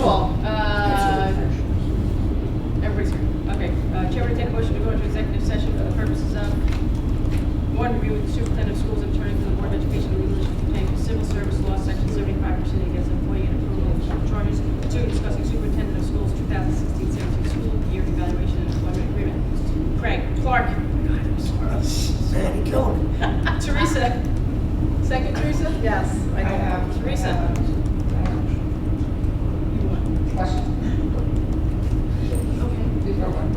call. Everybody's here. Okay. Chair will take a motion to go into executive session for the purposes of one, reviewing the superintendent of schools and returning to the Board of Education legal issues pertaining to civil service law, section 75 proceeding against an employee and approval of charges. Two, discussing superintendent of schools 2016-17 school year evaluation and employment agreement. Craig, Clark. God, I'm sorry. Man, you're killing me. Teresa. Second, Teresa? Yes, I have. Teresa. You want? Question. Okay. Before one.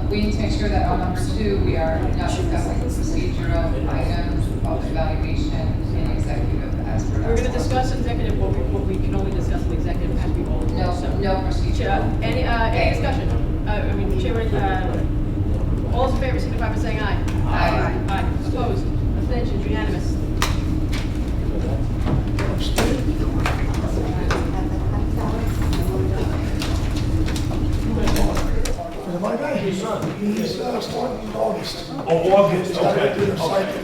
We need to make sure that on number 2, we are not discussing procedural items of evaluation in executive as per. We're going to discuss executive, what we can only discuss in executive as we all do. No, So, no procedure. Any discussion? Chairman, all those in favor signify by saying aye. Aye. Aye. Opposed? Abstentions? Unanimous. My guy, he's starting in August. Oh, August, He's got to do okay. the psychic.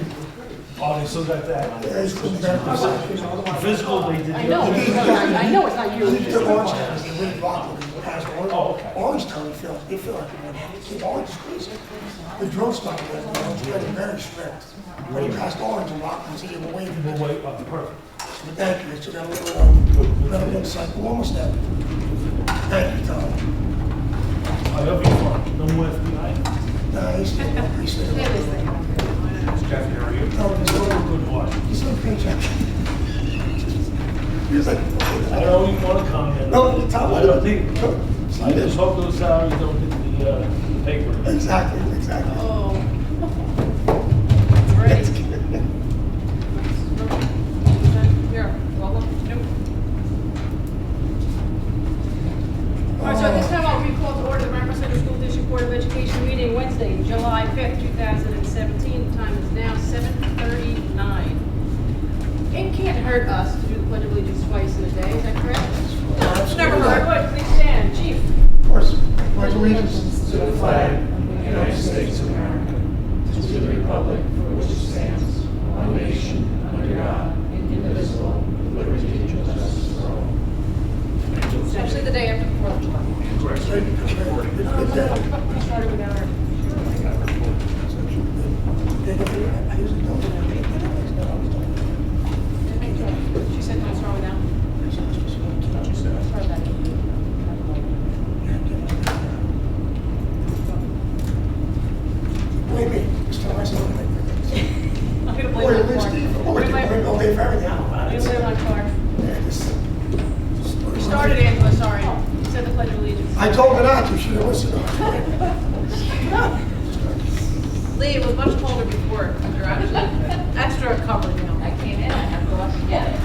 Oh, they still got that. Yeah, he's doing medical psychic. Physical, they did. I know it's not you. He did Orange Town, he really rocked it, he passed Orange. Oh, okay. Orange Town, they feel like, Orange is crazy. The drill started there, Orange, very strict. But he passed Orange and rocked and said, we'll wait. We'll wait, perfect. But thank you, so got a little insight, we're almost there. Thank you, Tom. That'll be fun. No more FBI. Nah, he's still, he's still. Jeffy, how are you? No, he's still. Good boy. He's still paycheck. He's like, I don't even want to comment. no, you tell me. I don't think, I just hope those salaries don't hit the paper. Exactly. Oh. Ready. Here, welcome. All right, so at this time, I'll recall to order the Ramapo Center School District Board of Education meeting Wednesday, July 5th, 2017. The time is now 7:39. It can't hurt us to do the Pledge of Allegiance twice in a day, is that correct? It's never hurt. Good, please stand. Chief. Of course, pledge allegiance to the flag of the United States of America, to the republic for which it stands, one nation, under God, indivisible, with liberty and justice for all. Especially the day after the 4th of July. Correct. We started without our. She said don't start without. Start that. Blame me, this time I still make it. I'm gonna Boy, blame at it least on Steve, Clark. boy, you bring all day for everything. I'm gonna blame it on Clark. Yeah, just- We started, Angela, sorry. You said the Pledge of Allegiance. I told her not to, she didn't listen. Lee, it was much colder before. You're actually extra covered now. I came in, I have to watch again.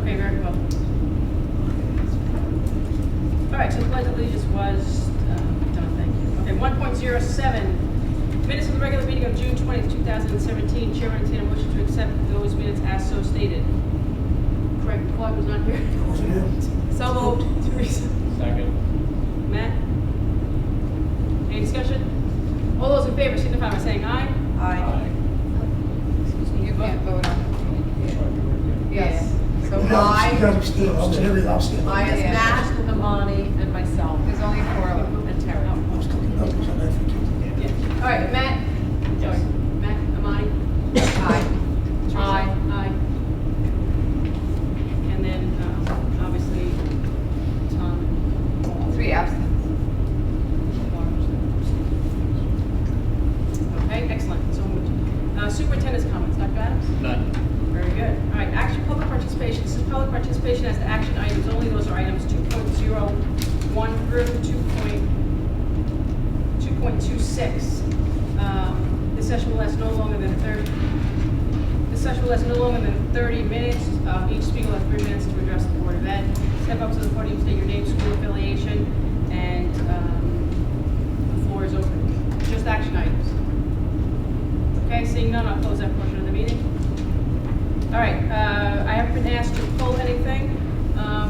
Okay, very well. All right, so the Pledge of Allegiance was done, thank you. Okay, 1.07, minutes of the regular meeting of June 20th, 2017. Chair will entertain a motion to accept those minutes as so stated. Craig Clark was not here. So moved. Teresa. Second. Matt? Any discussion? All those in favor signify by saying aye. Aye. Excuse me, you can't vote on it. Yes. So You guys are still, I was here, I was still. I is Matt, Amani, and myself. There's only 4 of them, and Terry. I was cooking numbers on that for you. Yeah. All right, Matt? Sorry. Matt, Amani? Aye. Teresa? Aye. Aye. And then, obviously, Tom. 3 absent. Okay, excellent. So moved. Superintendent's comments, Dr. Adams? None. Very good. All right, action, public participation. This is public participation as to action items only. Those are items 2.01 through 2.26. This session will last no longer than 30. This session will last no longer than 30 minutes. Each speaker will have 3 minutes to address the Board of Ed. Step up to the podium, state your name, school affiliation, and the floor is open. Just action items. Okay, seeing none, I'll close that portion of the meeting. All right, I haven't been asked to pull anything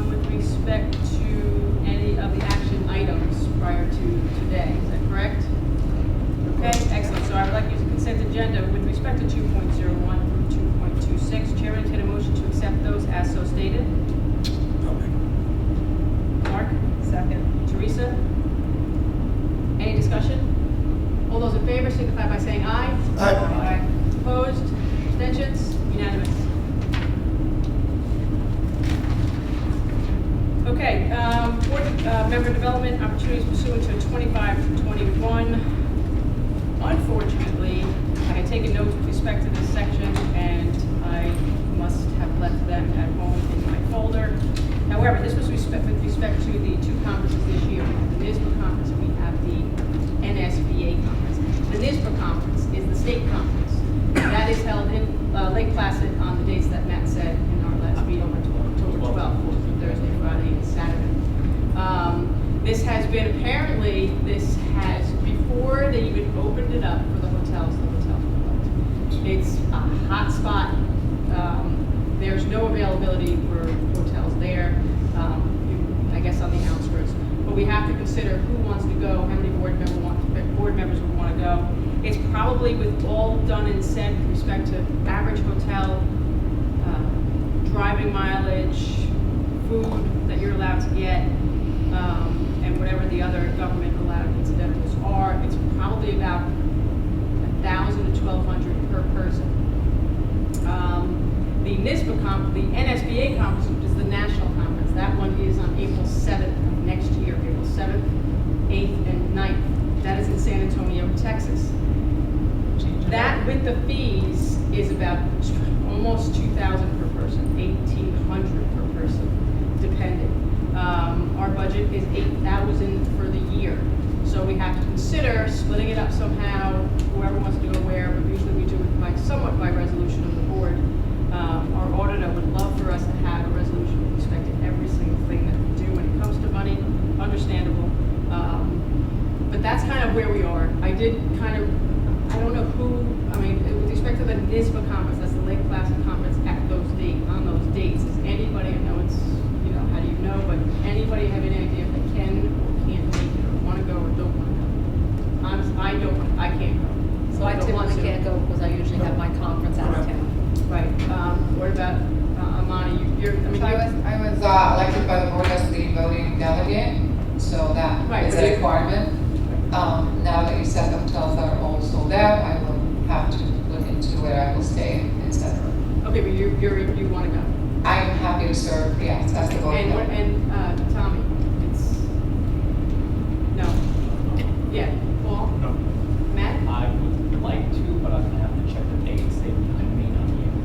with respect to any of the action items prior to today. Is that correct? respect to 2.01 through 2.26. Chair, entertain a motion to accept those as so stated. Mark? Second. Teresa? Any discussion? All those in favor signify by saying aye. Aye. Opposed? Abstentions? Unanimous. Okay, board member development opportunities pursuant to 25-21. Unfortunately, I had taken notes with respect to this section, and I must have left them at home in my folder. However, this was with respect to the two conferences this year. We have the NISBA conference and we have the NSBA conference. The NISBA conference is the state conference. That is held in Lake Placid on the dates that Matt said in our last meeting, October 12th, Thursday, Friday, and Saturday. This has been before they even opened it up for the hotels, it's a hot spot. There's no availability for hotels there, I guess on the outskirts. But we have to consider who wants to go, how many board members would want to go. It's probably, with all done and said with respect to average hotel, driving mileage, food that you're allowed to get, and whatever the other government allowed incidentals are, it's probably about 1,000 to 1,200 per person. The NISBA conference, the NSBA conference, which is the national conference, that one is on April 7th of next year, April 7th, 8th, and 9th. That is in San Antonio, Texas. That, with the fees, is about almost 2,000 per person, 1,800 per person, depending. Our budget is 8,000 for the year. So we have to consider splitting it up somehow, whoever wants to go where, but usually we do it somewhat by resolution of the board. Our auditor would love for us to have a resolution with respect to every single thing that we do when it comes to money, understandable. But that's kind of where we are. I don't know with respect to the NISBA conference, that's the Lake Placid conference on those dates, is anybody, I know it's, how do you know, but anybody have any idea if they can or can't make it, or want to go or don't want to go? Honestly, I can't go. So I typically can't go because I usually have my conference out of town. Right, what about, Amani, I was elected by the board as the voting delegate, so that Right, is but a you- requirement. Now that you said the hotels are all sold out, I will have to look into where I will stay, etc. okay, but you want to go. I am happy to serve, yes, as the voting delegate. And Tommy, it's, no. Yeah, Paul? No. Matt? I would like to, but I'm gonna have to check the dates. I may not be able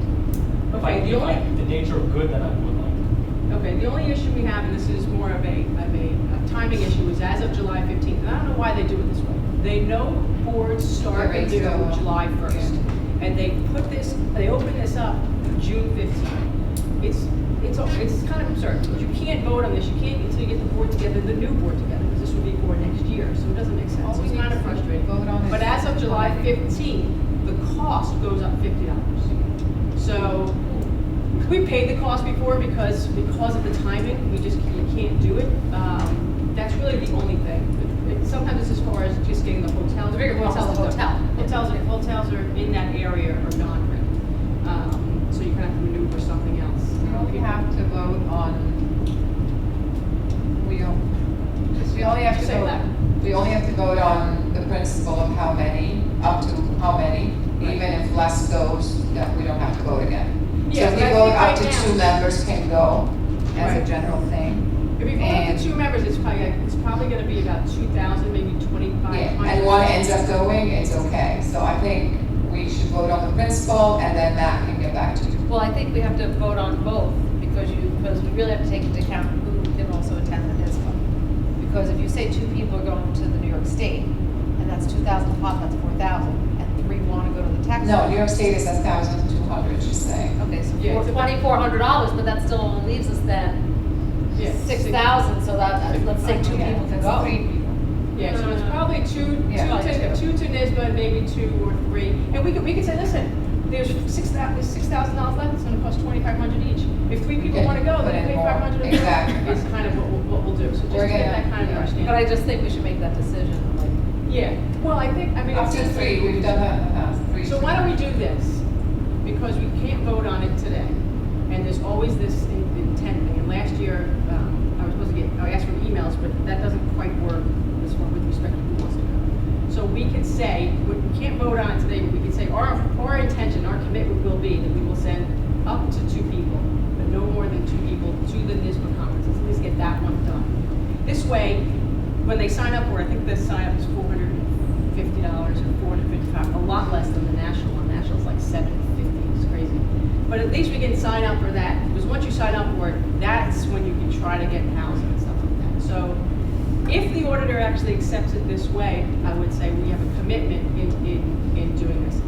to. Okay, If the dates are good, then I would like Okay, the only issue we have, and this is more of a timing issue, is as of July 15th, and I don't know why they do it this way. They know boards start They're due ready to go. July 1st, and they open this up June 15th. It's kind of absurd. You can't vote on this. You can't until you get the board together, the new board together, because this would be for next year, so it doesn't make sense. All So we it's need kind of to frustrating. vote on is- But as of July 15th, the cost goes up $50. So we paid the cost before because of the timing, we can't do it. That's really the only thing. Sometimes it's as far as just getting the hotels. The bigger cost is the hotel. Hotels are in that area are gone. So you kind of have to maneuver something else. We have to vote on, we only have to Say vote, that. we only have to vote on the principle of how many, up to how many, Right. even if less goes, that we don't have to vote again. Yeah, So if but I we vote think up right to now- 2 members can go as Right. a general thing. If you vote up And- to 2 members, it's probably going to be about 2,000, maybe 2,500. Yeah, and one ends up going, it's okay. So I think we should vote on the principle and then Matt can get back to you. Well, I think we have to vote on both because we really have to take into account who can also attend the NISBA. Because if you say 2 people are going to the New York State, and that's 2,000 a pop, that's 4,000, and 3 want to go to the Texas. No, New York State is 1,200, she's saying. Okay, so Yeah, it's about- $2,400, but that still only leaves us then Yeah, 6,000, so let's say 2 Yeah, people can that's go. 3 people. Yeah, so it's probably two Yeah. to NISBA, and maybe 2 or 3. And we could say, listen, there's $6,000 left, it's gonna cost $2,500 each. If 3 people Yeah, wanna go, put then in pay more. $500 a Exactly. person, is kind of what we'll do. So just We're to get gonna- that kind of yeah. understanding. But I just think we should make that decision, like, Yeah, well, I think, Up to 3, we've done that in the past, 3 reason. So why don't we do this? Because we can't vote on it today, and there's always this intent thing. And last year, I asked for emails, but that doesn't quite work as far with respect to who wants to go. So we could say, we can't vote on it today, but we could say our intention, our commitment will be that we will send up to 2 people, but no more than 2 people to the NISBA conference. Let's at least get that one done. This way, when they sign up for it, I think the sign up is $450 or $455, a lot less than the national one. National's like $750, it's crazy. But at least we can sign up for that, because once you sign up for it, that's when you can try to get housing and stuff like that. So if the auditor actually accepts it this way, I would say we have a commitment in doing this.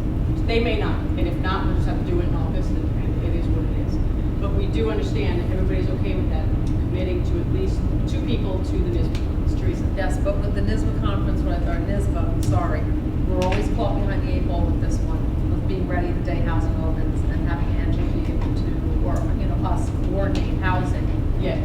They may not, and if not, we'll just have to do it in August, and it is what it is. But we do understand that everybody's okay with that, committing to at least 2 people to the NISBA conference. Teresa? Yes, but with the NISBA conference, I'm sorry, we're always caught behind the 8 ball with this one, with being ready the day housing opens and having Angie be able to, or, us coordinate housing. Yeah.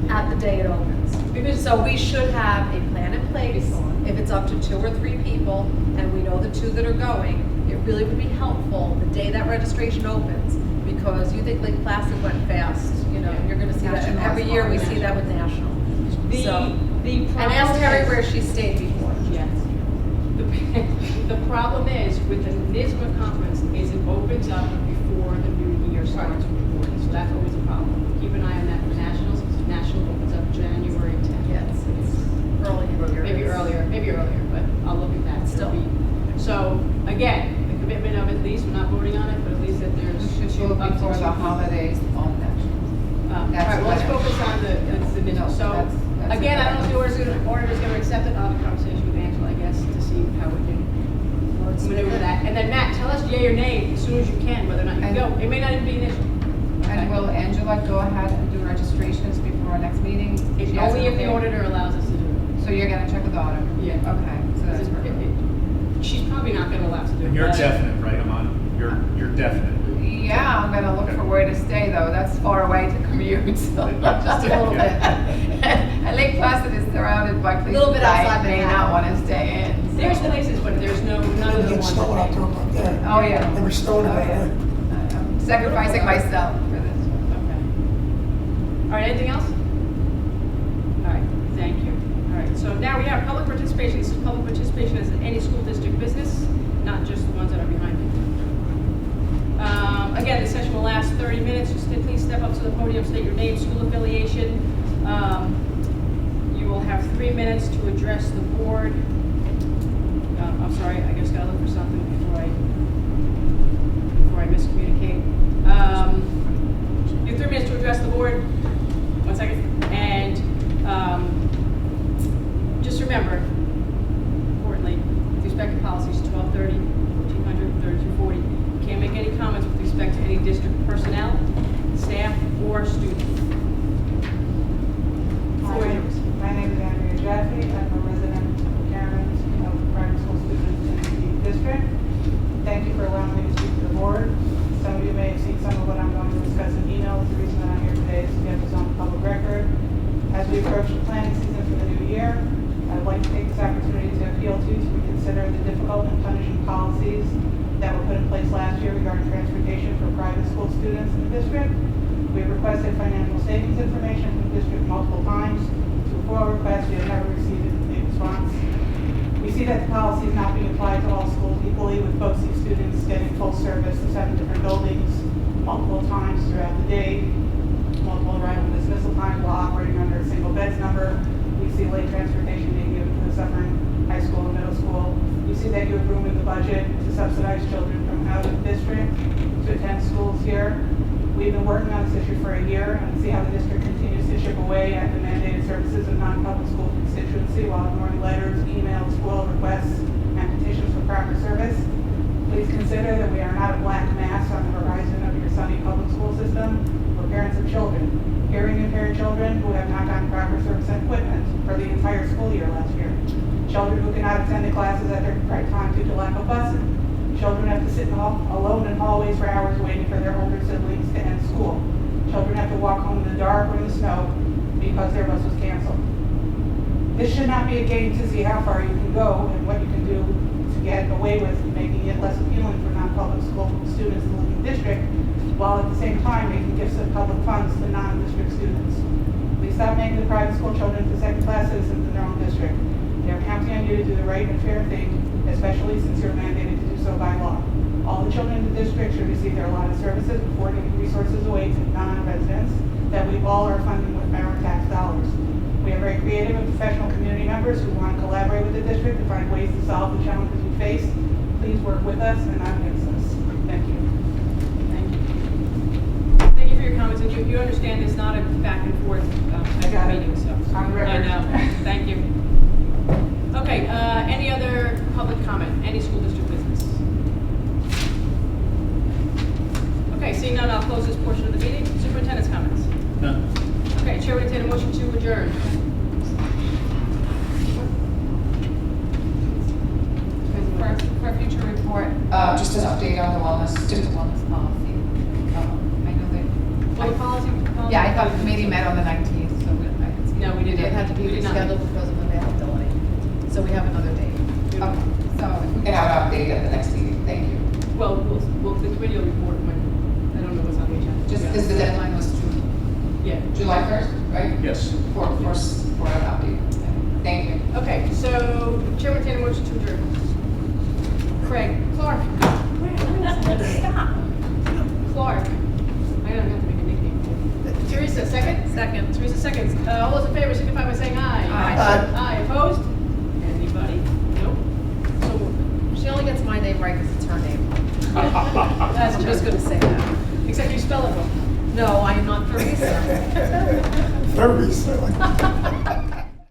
At the day it opens. Because So we should have a plan in place. If it's up to 2 or 3 people, and we know the 2 that are going, it really would be helpful the day that registration opens, because you think Lake Placid went fast, and you're gonna see that, National every is year we more see that with National. The And ask problem Terry is- where she stayed before. Yes. The problem is with the NISBA conference is it opens up before the new year starts reporting, so that's always a problem. Keep an eye on that for nationals. National opens up January 10th. Yes, it's early in the year. Maybe earlier, but I'll look at that. Still. So again, the commitment of at least, we're not voting on it, but at least that there's We should 2 go up to before 2 the holidays on that. all right, well, let's focus on the NISBA. No, So, that's again, I don't know if the important. auditor's gonna accept it. I'll have a conversation with Angela, I guess, to see how we can maneuver that. And then Matt, tell us yea or nay as soon as you can, whether or not you can go. It may not even be an issue. And will Angela go ahead and do registrations before our next meeting? It's She has only it if the okay? auditor allows us to do it. So you're gonna check with the auditor? Yeah. Okay, so that's perfect. She's probably not gonna allow us to do it. And you're but- definite, right, Amon? You're definite. Yeah, I'm gonna look for where to stay though. That's far away to commute, so just a little bit. And Lake Placid is surrounded by places Little bit I outside may Manhattan. not wanna stay in. so. There's places, but there's none of They the get ones. snowing out there up there. Oh, yeah. They were snowing Oh, out yeah. there. I'm sacrificing myself for this. Okay. All right, anything else? All right, thank you. All right, so now we have public participation. This is public participation as in any school district business, not just the ones that are behind me. Again, the session will last 30 minutes. Just please step up to the podium, state your name, school affiliation. You will have 3 minutes to address the board. I'm sorry, I just gotta look for something before I miscommunicate. You have 3 minutes to address the board. 1 second. And just remember, importantly, with respect to policies 1230, 1400, 3240, you can't make any comments with respect to any district personnel, staff, or students. Floor is yours. My name is Andrea Jaffe. I'm a resident parent of private school students in the district. Thank you for allowing me to speak to the board. Some of you may have seen some of what I'm going to discuss in emails. The reason that I'm here today is to get this on public record. As we approach the planning season for the new year, I'd like to take this opportunity to appeal to you to reconsider the difficult and punishing policies that were put in place last year regarding transportation for private school students in the district. We have requested financial savings information from the district multiple times. Through 4 requests, we have never received a response. We see that the policy is not being applied to all schools equally, with BOCES students getting full service to 7 different buildings multiple times throughout the day, multiple arrival and dismissal times while operating under a single beds number. We see late transportation being given to the suffering high school and middle school. We see that you have room in the budget to subsidize children from out of the district to attend schools here. We've been working on this issue for a year and see how the district continues to chip away at the mandated services of non-public school constituency while ignoring letters, emails, FOIL requests, and petitions for proper service. Please consider that we are not a black mass on the horizon of your sunny public school system. We're parents of children, hearing impaired children who have not gotten proper service and equipment for the entire school year last year. Children who cannot attend the classes at their right time due to lack of busing. Children have to sit alone in hallways for hours waiting for their older siblings to end school. Children have to walk home in the dark or in the snow because their bus was canceled. This should not be a game to see how far you can go and what you can do to get away with making it less appealing for non-public school students to live in the district, while at the same time making gifts of public funds to non-district students. Please stop making the private school children into second-class citizens in their own district. They are counting on you to do the right and fair thing, especially since you're mandated to do so by law. All the children in the district should receive their allotted services before giving resources away to non-residents that we all are funding with our tax dollars. We are very creative and professional community members who want to collaborate with the district to find ways to solve the challenges we face. Please work with us and not against us. Thank you. Thank you. Thank you for your comments, and you understand it's not a back and forth I got it. meeting, so. On record. I know, thank you. Okay, any other public comment, any school district business? Okay, seeing none, I'll close this portion of the meeting. Superintendent's comments. None. Okay, Chair will entertain a motion to adjourn. For a future report, Just an update on the wellness, just a wellness policy. I know that. Well, the policy. Yeah, I thought the committee met on the 19th, so we, No, we didn't. it had to be We did not. rescheduled because of availability. So we have another date. okay, so if we can have an update at the next meeting, thank you. Well, the committee will report when, I don't know what's on the agenda. Just because the deadline was Yeah. July 1st, right? Yes. For an update. Thank you. Okay, so Chair will entertain a motion to adjourn. Craig. Clark. Stop. Clark. I don't have to make a nickname for you. Teresa, second? Second. Teresa, seconds. All those in favor signify by saying aye. Aye. Aye, opposed? Anybody? Nope. So moved. She only gets my name right because it's her name. That's I'm just gonna say that. Except you spell it wrong. No, I am not Teresa. Very silly.